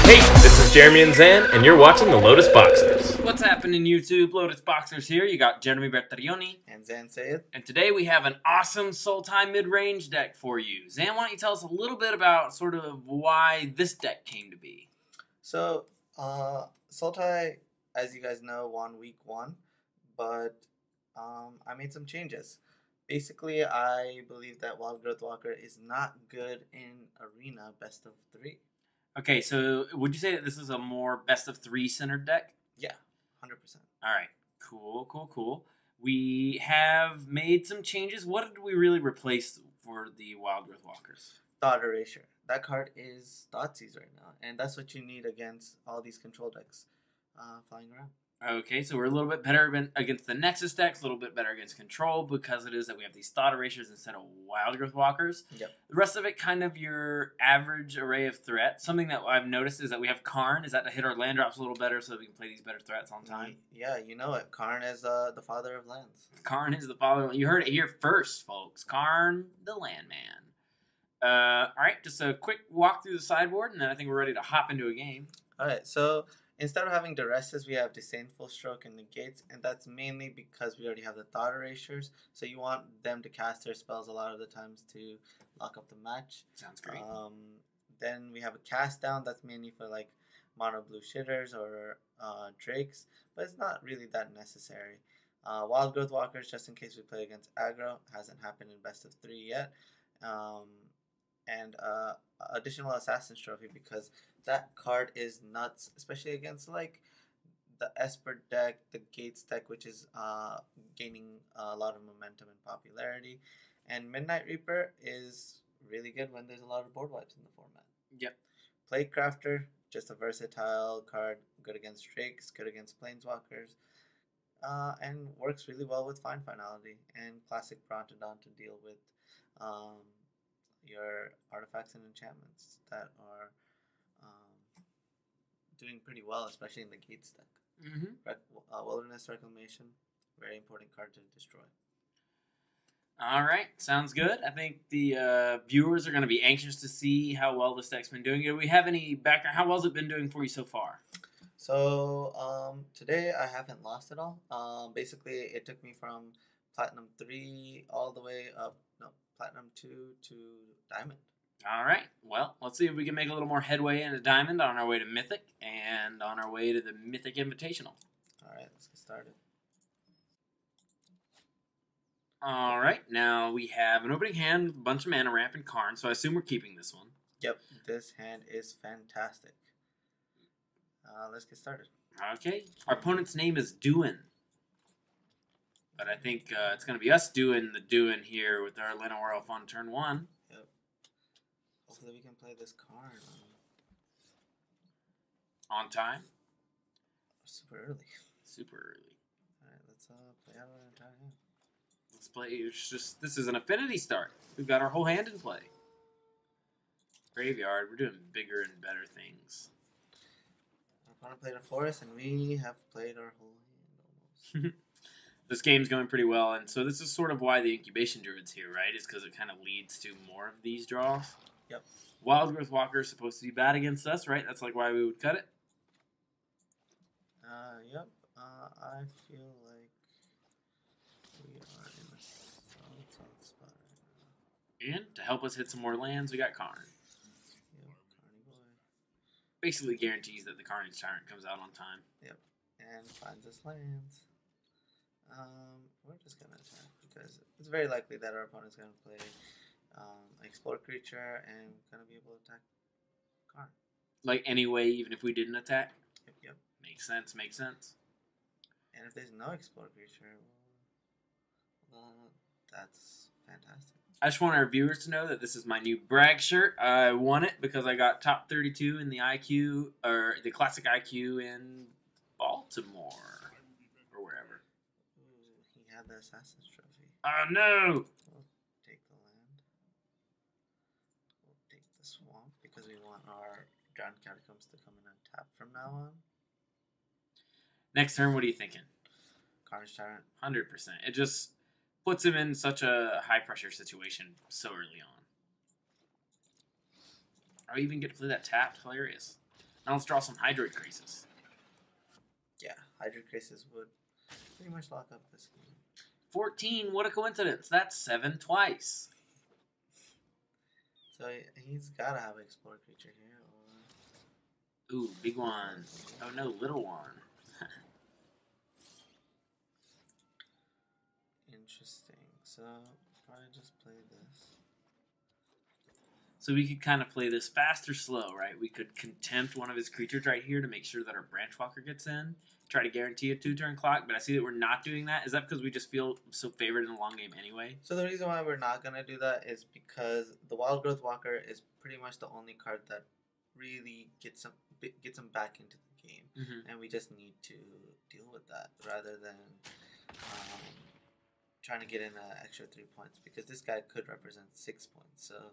Hey, this is Jeremy and Zan, and you're watching the Lotus Boxers. What's happening, YouTube? Lotus Boxers here. You got Jeremy Bertarioni and Zan Syed. And today we have an awesome Sultai mid-range deck for you. Zan, why don't you tell us a little bit about sort of why this deck came to be? So, Sultai, as you guys know, won week 1, but I made some changes. Basically, I believe that Wild Growth Walker is not good in Arena best of 3. Okay, so would you say that this is a more best of 3 centered deck? Yeah, 100%. All right, cool. We have made some changes. What did we really replace for the Wild Growth Walkers? Thought Erasure. That card is Thoughtseize right now, and that's what you need against all these control decks flying around. Okay, so we're a little bit better against the Nexus decks, a little bit better against Control, because it is that we have these Thought Erasures instead of Wild Growth Walkers. Yep. The rest of it, kind of your average array of threats. Something that I've noticed is that we have Karn. Is that to hit our land drops a little better so that we can play these better threats on time? Yeah, you know it. Karn is the father of lands. Karn is the father. You heard it here first, folks. Karn, the Landman. All right, just a quick walk through the sideboard, and then I think we're ready to hop into a game. All right, so instead of having Duresses, we have Disdainful Stroke and Negates, and that's mainly because we already have the Thought Erasures, so you want them to cast their spells a lot of the times to lock up the match. Sounds great. Then we have a Cast Down, that's mainly for like mono blue shitters or Drakes, but it's not really that necessary. Wild Growth Walkers, just in case we play against aggro, hasn't happened in best of 3 yet. And additional Assassin's Trophy, because that card is nuts, especially against like the Esper deck, the Gates deck, which is gaining a lot of momentum and popularity. And Midnight Reaper is really good when there's a lot of board wipes in the format. Yep. Plaguecrafter, just a versatile card, good against Drakes, good against Planeswalkers, and works really well with Finality and Classic Brontodon to deal with your artifacts and enchantments that are doing pretty well, especially in the Gates deck. Wilderness Reclamation, very important card to destroy. All right, sounds good. I think the viewers are going to be anxious to see how well this deck's been doing. Do we have any background? How well has it been doing for you so far? So today I haven't lost it all. Basically, it took me from Platinum 3 all the way up, Platinum 2 to Diamond. All right. Well, let's see if we can make a little more headway into Diamond on our way to Mythic and on our way to the Mythic Invitational. All right, let's get started. All right. Now we have an opening hand with a bunch of mana ramp and Karn, so I assume we're keeping this one. Yep, this hand is fantastic. Let's get started. Okay. Our opponent's name is Duin. But I think it's going to be us doing the doing here with our Llanowar Elf on turn 1. Yep. Hopefully we can play this card on time. Super early. Super early. Alright, let's play out our entire hand. Let's play. It's just, this is an affinity start. We've got our whole hand in play. Graveyard, we're doing bigger and better things. Our opponent played a forest, and we have played our whole hand almost. This game's going pretty well, and so this is sort of why the Incubation Druid's here, right? Is because it kind of leads to more of these draws. Yep. Wild Growth Walker is supposed to be bad against us, right? That's like why we would cut it. Yep. I feel like we are in a solid spot right now. And to help us hit some more lands, we got Karn. Yep, Carney boy. Basically guarantees that the Carnage Tyrant comes out on time. Yep, and finds us lands. We're just going to attack because it's very likely that our opponent's going to play Explore Creature and going to be able to attack Karn. Like anyway, even if we didn't attack? Yep. Makes sense, makes sense. And if there's no Explore Creature, well, that's fantastic. I just want our viewers to know that this is my new brag shirt. I won it because I got top 32 in the IQ, or the Classic IQ in Baltimore. The Assassin's Trophy. Oh no! We'll take the land. We'll take the swamp because we want our Drowned Catacombs to come in and tap from now on. Next turn, what are you thinking? Carnage Tyrant. 100%. It just puts him in such a high pressure situation so early on. I even get to play that tapped. Hilarious. Now let's draw some Hydroid Krasis. Yeah, Hydroid Krasis would pretty much lock up this game. 14, what a coincidence. That's 7 twice. So he's gotta have an Explore creature here. Or... Ooh, big one. Oh no, little one. Interesting. So probably just play this. So we could kind of play this fast or slow, right? We could Contempt one of his creatures right here to make sure that our Branchwalker gets in. Try to guarantee a 2-turn clock, but I see that we're not doing that. Is that because we just feel so favored in the long game anyway? So the reason why we're not gonna do that is because the Wild Growth Walker is pretty much the only card that really gets him back into the game, and we just need to deal with that rather than trying to get in an extra 3 points, because this guy could represent 6 points. So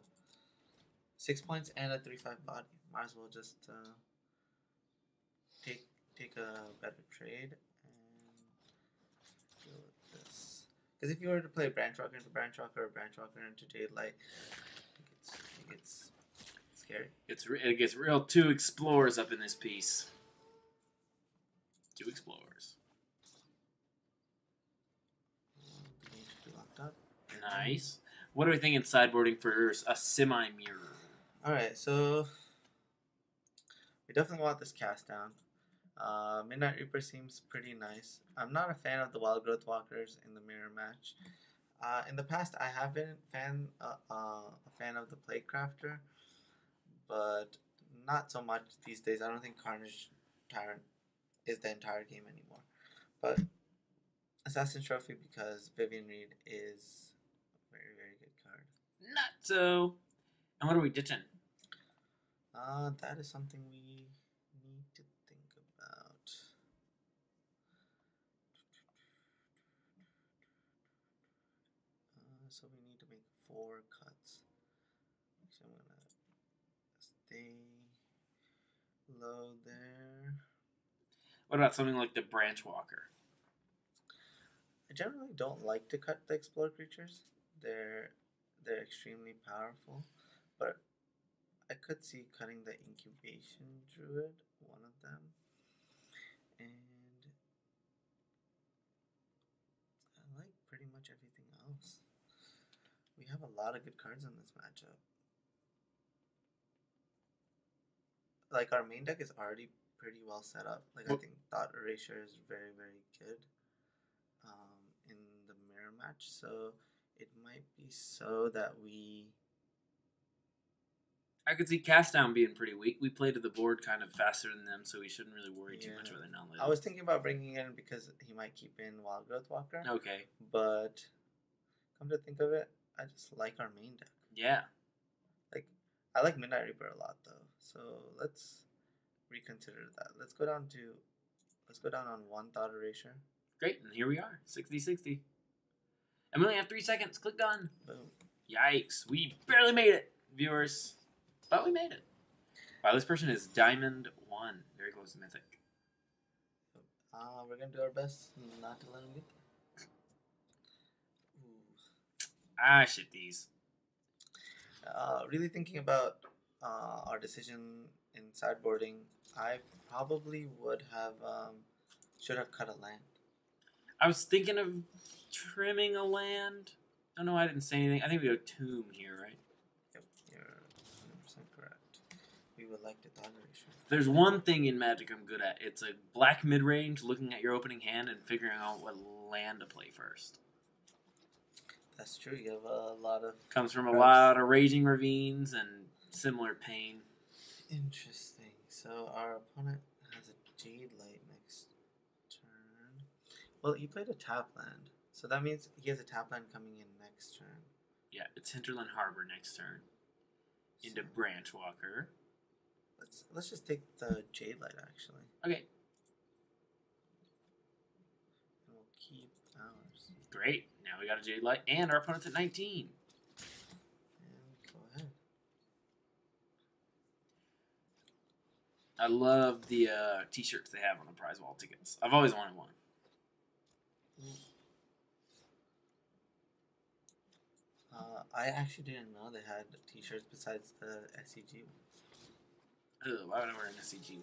6 points and a 3/5 body. Might as well just take a better trade and deal with this. Because if you were to play Branchwalker into Branchwalker or Branchwalker into Jadelight, it gets scary. It gets real. 2 Explorers up in this piece. 2 Explorers. Locked up. Nice. What are we thinking sideboarding for a semi-mirror? Alright, so we definitely want this cast down. Midnight Reaper seems pretty nice. I'm not a fan of the Wild Growth Walkers in the mirror match. In the past, I have been a fan of the Plaguecrafter, but not so much these days. I don't think Carnage Tyrant is the entire game anymore. But Assassin's Trophy, because Vivien Reid is a very, very good card. Not so. And what are we ditching? That is something we need to think about. So we need to make 4 cuts. So I'm gonna stay low there. What about something like the Branchwalker? I generally don't like to cut the Explore creatures. They're extremely powerful, but I could see cutting the Incubation Druid, one of them, and I like pretty much everything else. We have a lot of good cards in this matchup. Like, our main deck is already pretty well set up. Like, I think Thought Erasure is very, very good in the mirror match, so it might be so that we... I could see Cast Down being pretty weak. We play to the board kind of faster than them, so we shouldn't really worry too much whether or not. I was thinking about bringing in because he might keep in Wild Growth Walker. Okay. But come to think of it, I just like our main deck. Yeah. Like, I like Midnight Reaper a lot though. So let's reconsider that. Let's go down on 1 Thought Erasure. Great, and here we are. 60-60. And we only have 3 seconds. Click done. Boom. Yikes. We barely made it, viewers. But we made it. Wow, this person is Diamond 1. Very close to Mythic. We're going to do our best not to let him get there. Ah, shit these. Really thinking about our decision in sideboarding, I probably should have cut a land. I was thinking of trimming a land. Oh no, I didn't say anything. I think we go Tomb here, right? Yep, you're 100% correct. We would like to Thought Erasure. There's one thing in Magic I'm good at. It's a black mid-range, looking at your opening hand and figuring out what land to play first. That's true. You have a lot of... Comes from a lot of Raging Ravines and similar pain. Interesting. So our opponent has a Jadelight next turn. Well, he played a tap land. So that means he has a tap land coming in next turn. Yeah, it's Hinterland Harbor next turn. Into Branchwalker. Let's just take the Jadelight, actually. Okay. And we'll keep ours. Great. Now we got a Jadelight, and our opponent's at 19. And go ahead. I love the t-shirts they have on the prize wall tickets. I've always wanted one. I actually didn't know they had t-shirts besides the SCG ones. Ugh, why would I wear an SCG?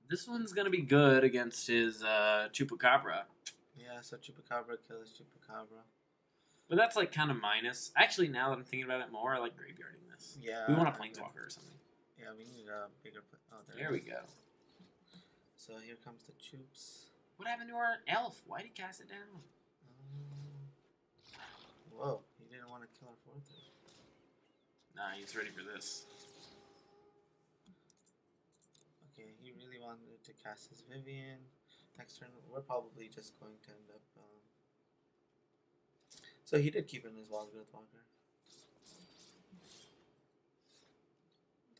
This one's gonna be good against his Chupacabra. Yeah, so Chupacabra kills Chupacabra. But that's like kind of minus. Actually, now that I'm thinking about it more, I like graveyarding this. Yeah. We want a Planeswalker or something. Yeah, we need a bigger... Oh, There we go. So here comes the Chups. What happened to our elf? Why did he cast it down? Whoa, he didn't want to kill our 4th. Nah, he's ready for this. Okay, he really wanted to cast his Vivien. Next turn, we're probably just going to end up... So he did keep in his Wildgrowth Walker.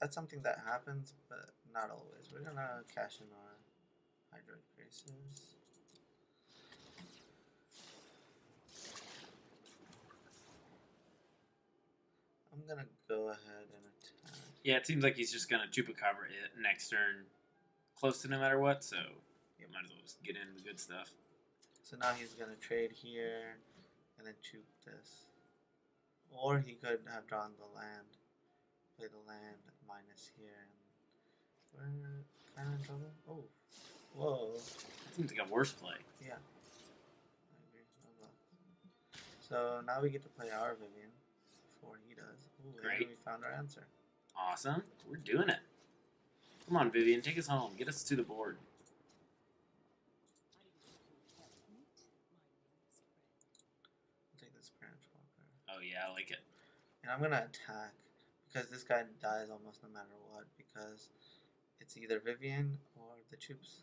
That's something that happens, but not always. We're gonna cash in our Hydroid Krasis. I'm gonna go ahead and attack. Yeah, it seems like he's just gonna Chupacabra it next turn, close to no matter what. So you might as well just get in the good stuff. So now he's gonna trade here, and then Chup this. Or he could have drawn the land. Play the land minus here. And we're kind of in trouble. Oh. Whoa. That seems like a worse play. Yeah. I agree. Oh, well. So now we get to play our Vivien before he does. Ooh, Great. And we found our answer. Awesome. We're doing it. Come on, Vivien. Take us home. Get us to the board. I'll take this Branchwalker. Oh, yeah, I like it. And I'm going to attack. Because this guy dies almost no matter what. Because it's either Vivien or the Chups.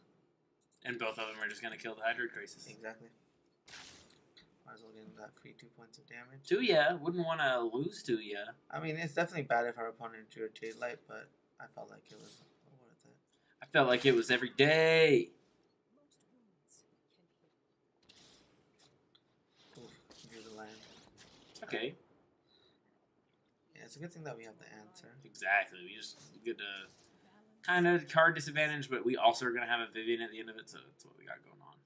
And both of them are just going to kill the Hydroid Krasis. Exactly. Might as well get him that free 2 points of damage. To ya. Wouldn't want to lose to ya. I mean, it's definitely bad if our opponent drew a Jadelight, but I felt like it was worth it. I felt like it was every day. Oof, drew the land. Okay. Yeah, it's a good thing that we have the answer. Exactly. We just get to kind of card disadvantage, but we also are going to have a Vivien at the end of it, so that's what we got going on.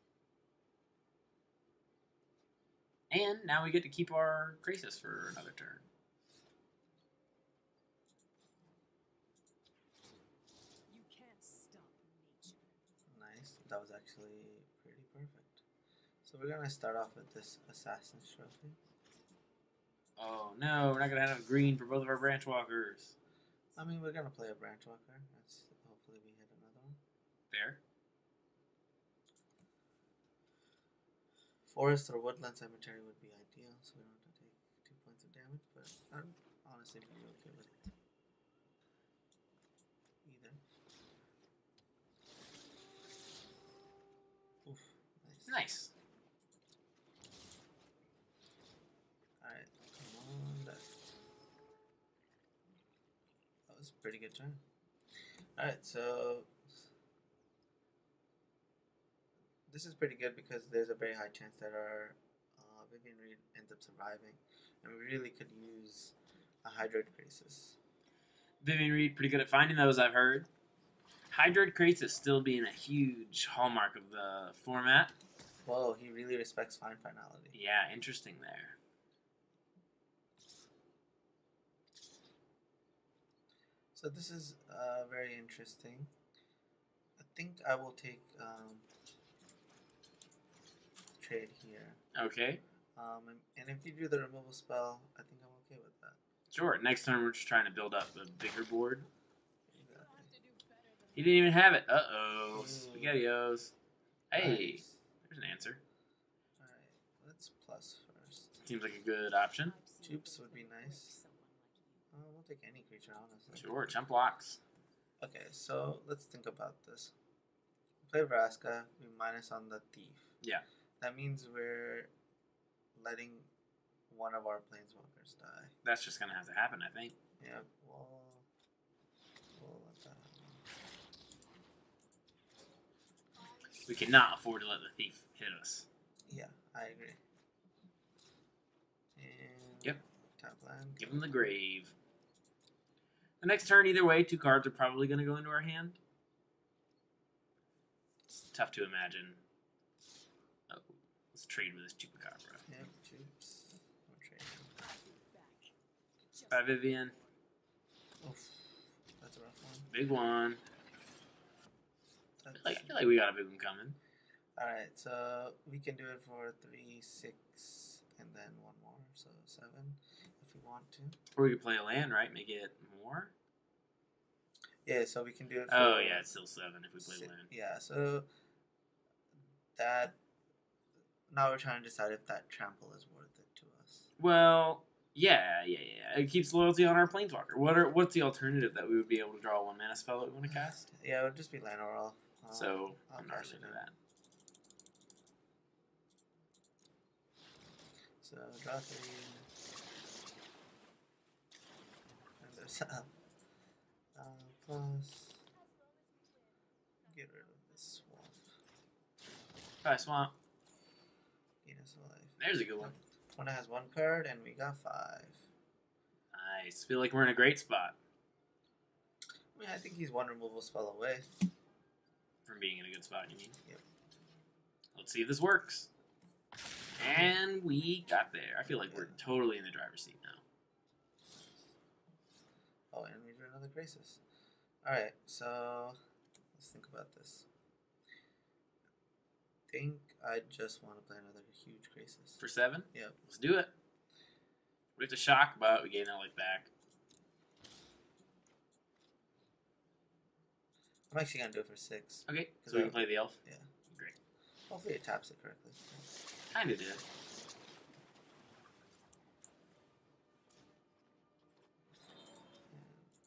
And now we get to keep our Krasis for another turn. You can't stop nature. Nice. That was actually pretty perfect. So we're going to start off with this Assassin's Trophy. Oh no, we're not going to have green for both of our Branchwalkers. I mean, we're going to play a Branchwalker. Hopefully we hit another one. Fair. Forest or Woodland Cemetery would be ideal, so we don't have to take 2 points of damage, but I'd honestly be okay with either. Oof, nice. Nice. Alright, come on, that was a pretty good turn. Alright, so this is pretty good because there's a very high chance that our Vivien Reid ends up surviving, and we really could use a Hydroid Krasis. Vivien Reid, pretty good at finding those, I've heard. Hydroid Krasis still being a huge hallmark of the format. Whoa, he really respects Finality. Yeah, interesting there. So this is very interesting. I think I will take trade here. Okay. And if you do the removal spell, I think I'm okay with that. Sure. Next turn, we're just trying to build up a bigger board. Exactly. He didn't even have it. Uh-oh. Ooh. SpaghettiOs. Hey. Nice. There's an answer. Alright, let's plus first. Seems like a good option. Chups would be nice. We'll take any creature, honestly. Sure. Chump blocks. Okay, so let's think about this. Play Vraska, we minus on the Thief. Yeah. That means we're letting one of our Planeswalkers die. That's just going to have to happen, I think. Yeah, we'll let that happen. We cannot afford to let the thief hit us. Yeah, I agree. And Yep. Tap land. Give him the grave. The next turn, either way, 2 cards are probably going to go into our hand. It's tough to imagine. Oh, let's trade with this Chupacabra. Yep, Chups. We're trading. Bye, Vivien. Oof, that's a rough one. Big one. That's... I feel like we got a big one coming. Alright, so we can do it for 3, 6, and then one more, so 7 if we want to. Or we could play a land, right? Make it more? Yeah, so we can do it for... Oh, yeah, it's still 7 if we play land. Yeah, so that... Now we're trying to decide if that trample is worth it to us. Well, yeah. It keeps loyalty on our Planeswalker. What's the alternative that we would be able to draw a 1-mana spell that we want to cast? Yeah, it would just be Llanowar Elves. So, I'll I'm not cash really it into in. that. So, draw 3. And there's plus... Get rid of this swamp. Try swamp. Venus Alive. There's a good one. One has 1 card, and we got 5. Nice. Feel like we're in a great spot I mean, I think he's 1 removal spell away. from being in a good spot, you mean? Yep. Let's see if this works. And we got there. I feel like we're totally in the driver's seat now. Oh, and we drew another Krasis. Alright, so let's think about this. I think I just want to play another huge Krasis. For 7? Yep. Let's do it. We have to shock, but we gain our life back. I'm actually going to do it for 6. Okay, so we can play the elf? Yeah. Great. Hopefully it taps it correctly. Kinda did.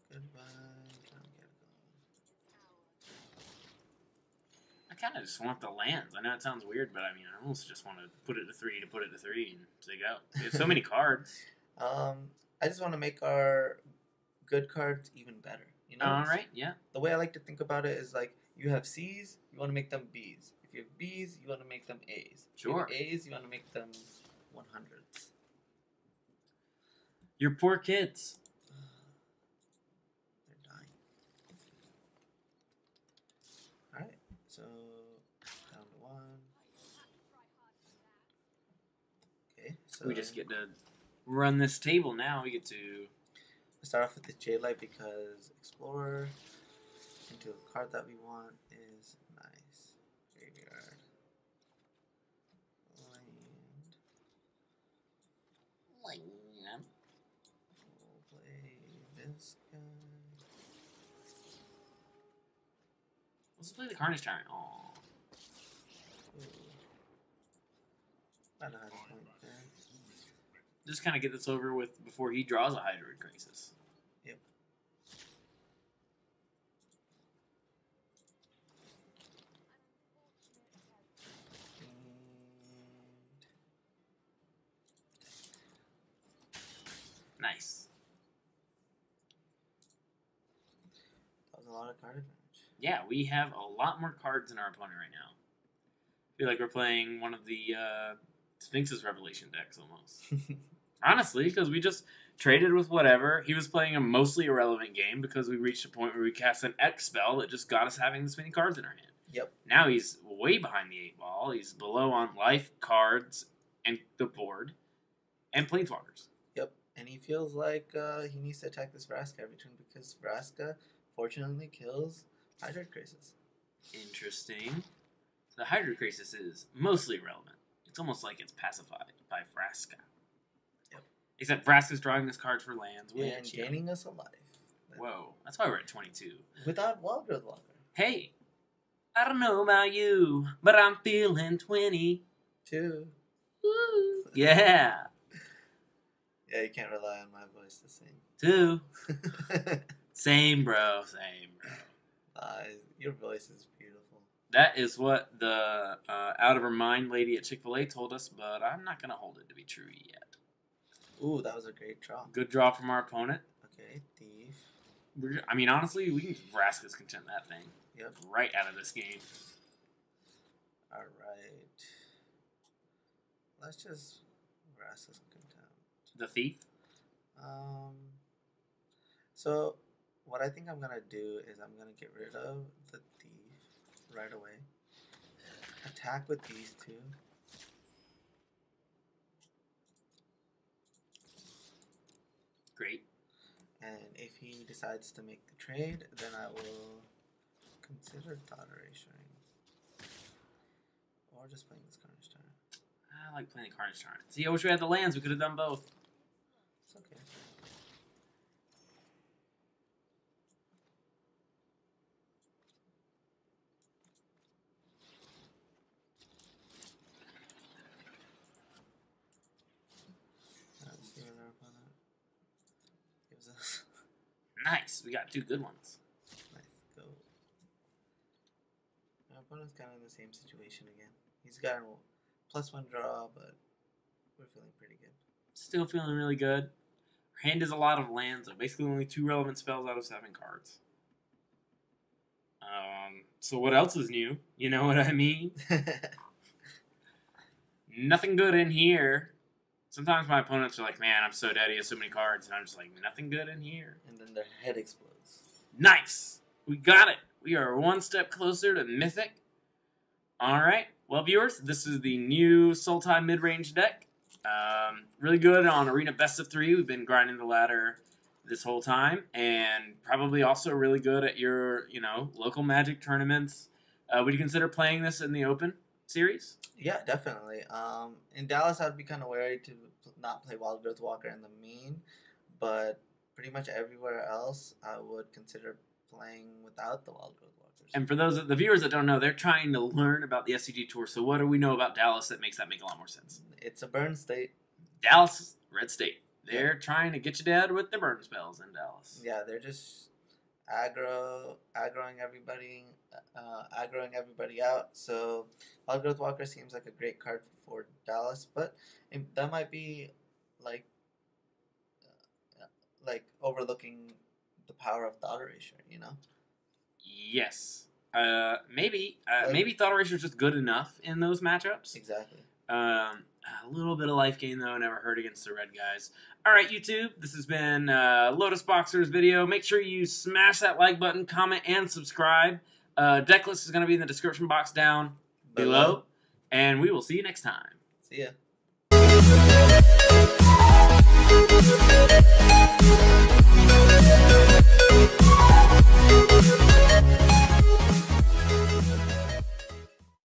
Goodbye, Drowned Catacomb. I kinda just want the lands. I know it sounds weird, but I mean, I almost just want to put it to 3 to put it to 3 and take it out. We have so many cards. I just want to make our good cards even better. You know? Alright, yeah. The way I like to think about it is like, you have C's, you want to make them B's. If you have B's, you want to make them A's. If you Sure. have A's, you want to make them 100s. Your poor kids. They're dying. Alright, so down to 1. Okay, so We just get to run this table now. We get to... start off with the Jadelight because Explorer into a card that we want is nice. Graveyard. Land. We'll play this guy. Let's play the Carnage Tyrant. Aww. Ooh. Not a high point there. Just kind of get this over with before he draws a Hydroid Krasis. Yep. Nice. That was a lot of card advantage. Yeah, we have a lot more cards than our opponent right now. I feel like we're playing one of the Sphinx's Revelation decks almost. Honestly, because we just traded with whatever. He was playing a mostly irrelevant game because we reached a point where we cast an X spell that just got us having this many cards in our hand. Yep. Now he's way behind the 8 ball. He's below on life, cards, and the board, and Planeswalkers. Yep. And he feels like he needs to attack this Vraska every turn because Vraska fortunately kills Hydroid Krasis. Interesting. The Hydroid Krasis is mostly irrelevant. It's almost like it's pacified by Vraska. Yep. Except Vraska's drawing this card for lands, And which... gaining us a life. Whoa. That's why we're at 22. Without Wildgrowth Walker. Hey, I don't know about you, but I'm feeling 20. 2. Woo. Yeah. Yeah, you can't rely on my voice to sing. 2. Same, bro. Same, bro. Your voice is beautiful. That is what the out of her mind lady at Chick-fil-A told us, but I'm not going to hold it to be true yet. Ooh, that was a great draw. Good draw from our opponent. Okay, Thief. I mean, honestly, we can Vraska's Contempt that thing. Yep. Right out of this game. Alright. Let's just Vraska's Contempt. The Thief? So, what I think I'm going to do is I'm going to get rid of the Thief right away. Attack with these 2. Great. And if he decides to make the trade, then I will consider Thought Erasure. Or just playing this Carnage Tyrant. I like playing Carnage Tyrant. See, I wish we had the lands. We could have done both. It's okay. Let's see what our opponent gives us. Nice. We got 2 good ones. Nice. Go. Our opponent's kind of in the same situation again. He's got a +1 draw, but we're feeling pretty good. Still feeling really good. Our hand is a lot of lands, though. Basically only 2 relevant spells out of 7 cards. So what else is new? You know what I mean? Nothing good in here. Sometimes my opponents are like, man, I'm so dead, he has so many cards. And I'm just like, nothing good in here. And then their head explodes. Nice! We got it! We are 1 step closer to Mythic. Alright. Well, viewers, this is the new Sultai mid-range deck. Really good on Arena Best of 3. We've been grinding the ladder this whole time. And probably also really good at your, local Magic tournaments. Would you consider playing this in the Open series? Yeah, definitely. In Dallas, I'd be kind of wary to not play Wild Growth Walker in the main. But pretty much everywhere else, I would consider playing without the Wild Growth Walkers. And for the viewers that don't know, they're trying to learn about the SCG Tour. So what do we know about Dallas that makes that make a lot more sense? It's a burn state. Dallas, red state. They're trying to get you dead with the burn spells in Dallas. Yeah, they're just aggroing everybody out. So Wild Growth Walker seems like a great card for Dallas, but that might be like overlooking the power of Thought Erasure, Yes. Maybe Thought Erasure is just good enough in those matchups. Exactly. A little bit of life gain, though, never hurt against the red guys. All right, YouTube, this has been Lotus Boxers video. Make sure you smash that like button, comment, and subscribe. Deck list is going to be in the description box down below. And we will see you next time. See ya.